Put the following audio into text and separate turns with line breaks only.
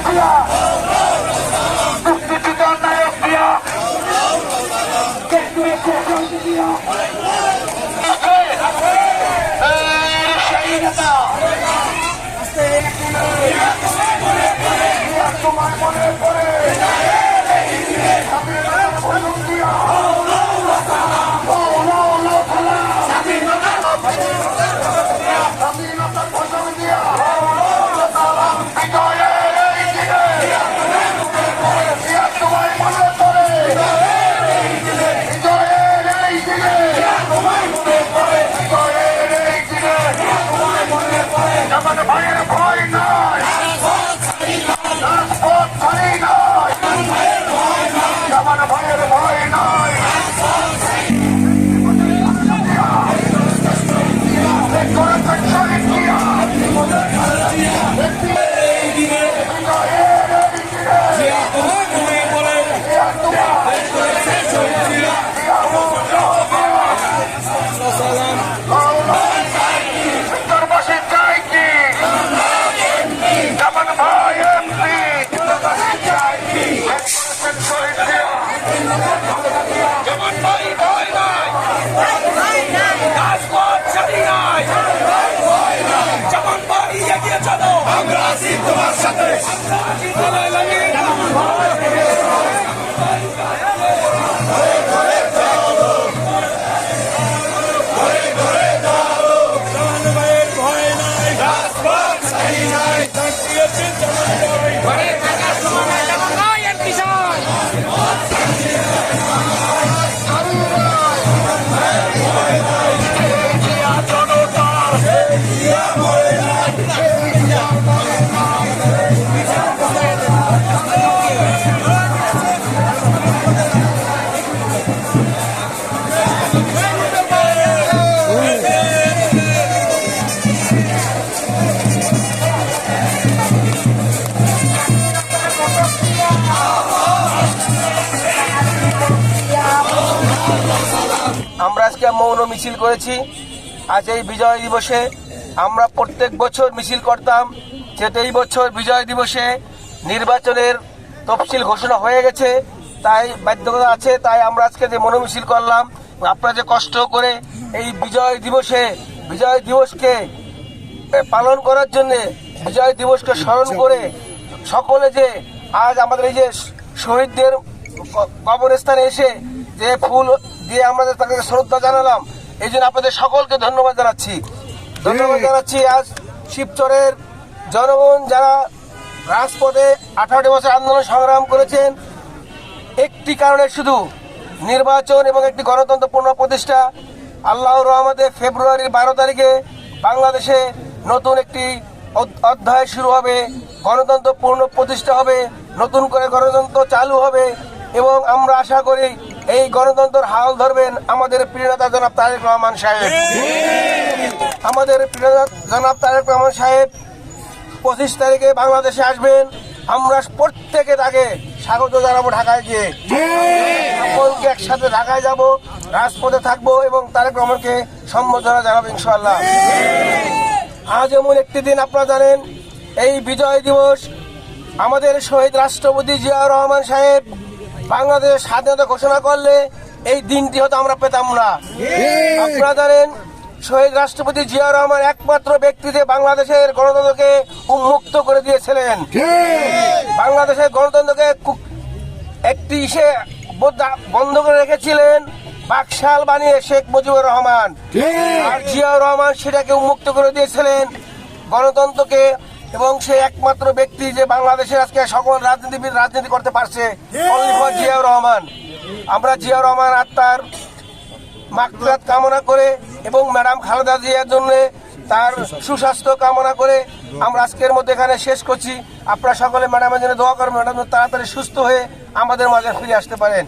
দিয়া দুষ্কৃতিকর নায়ক দিয়া দিয়া সেই নেতা তোমার মনে পড়ে ভাইয়ের ভয় নাই, আমার ভাইয়ের ভয় নাই। আমরা আছি তোমার সাথে।
আমরা আজকে মৌন মিছিল করেছি। আজ এই বিজয় দিবসে আমরা প্রত্যেক বছর মিছিল করতাম, যেটা এই বছর বিজয় দিবসে নির্বাচনের তফসিল ঘোষণা হয়ে গেছে, তাই বাধ্যকতা আছে, তাই আমরা আজকে যে মৌন মিছিল করলাম। আপনারা যে কষ্ট করে এই বিজয় দিবসকে পালন করার জন্যে, বিজয় দিবসকে স্মরণ করে সকলে যে আজ আমাদের এই যে শহীদদের কবরস্থানে এসে যে ফুল দিয়ে আমাদের তাকে শ্রদ্ধা জানালাম, এই জন্য আপনাদের সকলকে ধন্যবাদ জানাচ্ছি। আজ শিবচরের জনগণ যারা রাজপথে 18 বছর আন্দোলন সংগ্রাম করেছেন, একটি কারণে শুধু নির্বাচন এবং একটি গণতন্ত্র পুনঃপ্রতিষ্ঠা। আল্লাহর রহমতে ফেব্রুয়ারির 12 তারিখে বাংলাদেশে নতুন একটি অধ্যায় শুরু হবে, গণতন্ত্র পুনঃপ্রতিষ্ঠা হবে, নতুন করে গণতন্ত্র চালু হবে এবং আমরা আশা করি এই গণতন্ত্রের হাল ধরবেন আমাদের প্রিয় নেতা জনাব তারেক রহমান সাহেব। আমাদের প্রিয় জনাব তারেক রহমান সাহেব 25 তারিখে বাংলাদেশে আসবেন। আমরা প্রত্যেকে তাকে স্বাগত জানাবো ঢাকায় গিয়ে। সকলকে একসাথে ঢাকায় যাব, রাজপথে থাকবো এবং তারেক রহমানকে সম্বোধনা জানাবো ইনশাআল্লাহ। আজ এমন একটি দিন, আপনারা জানেন এই বিজয় দিবস আমাদের শহীদ রাষ্ট্রপতি জিয়াউর রহমান সাহেব বাংলাদেশের স্বাধীনতা ঘোষণা করলে এই দিনটি হয়তো আমরা পেতাম না। আপনারা জানেন শহীদ রাষ্ট্রপতি জিয়াউর রহমান একমাত্র ব্যক্তি যে বাংলাদেশের গণতন্ত্রকে উন্মুক্ত করে দিয়েছিলেন। বাংলাদেশের গণতন্ত্রকে একটি বন্ধ করে রেখেছিলেন বাকশাল বানিয়ে শেখ মুজিবুর রহমান, আর জিয়াউর রহমান সেটাকে উন্মুক্ত করে দিয়েছিলেন গণতন্ত্রকে, এবং সে একমাত্র ব্যক্তি যে বাংলাদেশের আজকে সকল রাজনীতিবিদ রাজনীতি করতে পারছে, জিয়াউর রহমান। আমরা জিয়াউর রহমান আত্মার মাগফিরাত কামনা করে এবং ম্যাডাম খালেদা জিয়ার জন্য তার সুস্বাস্থ্য কামনা করে আমরা আজকের মধ্যে এখানে শেষ করছি। আপনারা সকলে ম্যাডামের জন্য দোয়া করবেন, ম্যাডাম তাড়াতাড়ি সুস্থ হয়ে আমাদের মাঝে ফিরে আসতে পারেন।